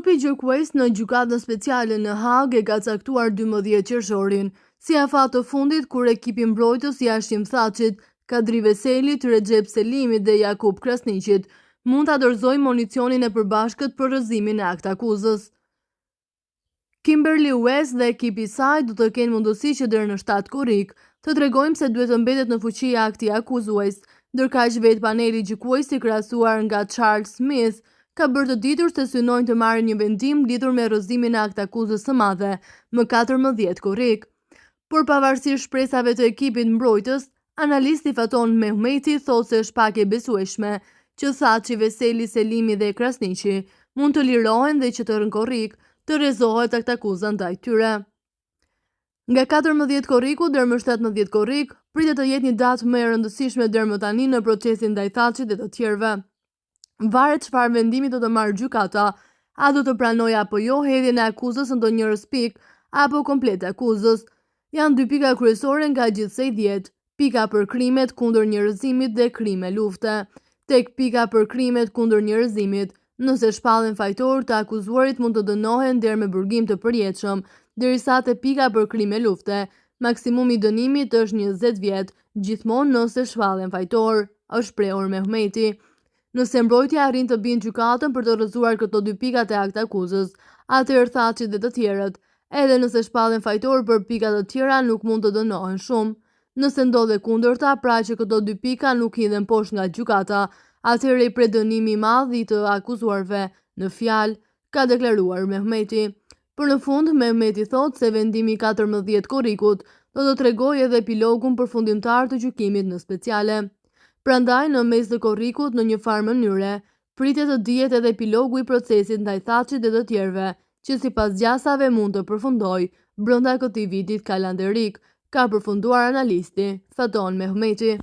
Korpi gjykues në gjykatën speciale në Hagë e ka caktuar 12 qershorin si afat të fundit kur ekipi mbrojtës i Hashim Thaçit, Kadri Veselit, Recep Selimit dhe Jakub Krasniqit mund ta dorëzojnë municionin e përbashkët për rrëzimin e akt akuzës. Kimberly West dhe ekipi i saj do të kenë mundësi që deri në 7 korrik të tregojnë se duhet të mbetet në fuqi akti akuzues, ndërkaq vetë paneli gjykues i krahasuar nga Charles Smith ka bërë të ditur se synojnë të marrin një vendim lidhur me rrëzimin e akt akuzës së madhe më 14 korrik. Por pavarësisht shpresave të ekipit mbrojtës, analisti Faton Mehmeti thotë se është pak e besueshme që Thaçi, Veseli, Selimi dhe Krasniqi mund të lirohen dhe që të rën korrik të rrezohet akt akuza ndaj tyre. Nga 14 korriku deri më 17 korrik pritet të jetë një datë më e rëndësishme deri më tani në procesin ndaj Thaçit dhe të tjerëve. Varet çfarë vendimi do të marrë gjykata, a do të pranojë apo jo hedhjen e akuzës në ndonjërs pikë apo komplet akuzës. Janë 2 pika kryesore nga gjithsej 10, pika për krimet kundër njerëzimit dhe krime lufte. Tek pika për krimet kundër njerëzimit, nëse shpallen fajtor të akuzuarit mund të dënohen deri me burgim të përjetshëm, derisa te pika për krime lufte, maksimumi i dënimit është 20 vjet, gjithmonë nëse shpallen fajtor, është shprehur Mehmeti. Nëse mbrojtja arrin të bindë gjykatën për të rrëzuar këto 2 pikat e akt akuzës, atëherë Thaçi dhe të tjerët, edhe nëse shpallen fajtor për pikat të tjera nuk mund të dënohen shumë. Nëse ndodhe kundërta, pra që këto 2 pika nuk hidhen poshtë nga gjykata, atëherë i pret dënimi i madh i të akuzuarve në fjalë, ka deklaruar Mehmeti. Për në fund, Mehmeti thotë se vendimi i 14 korrikut do të tregojë edhe epilogun përfundimtar të gjykimit në speciale. Prandaj, në mes të korrikut, në një farë mënyre, pritet të dihet edhe epilogu i procesit ndaj Thaçit dhe të tjerëve, që sipas gjasave mund të përfundojë brenda këtij vitit kalendarik, ka përfunduar analisti Faton Mehmeti.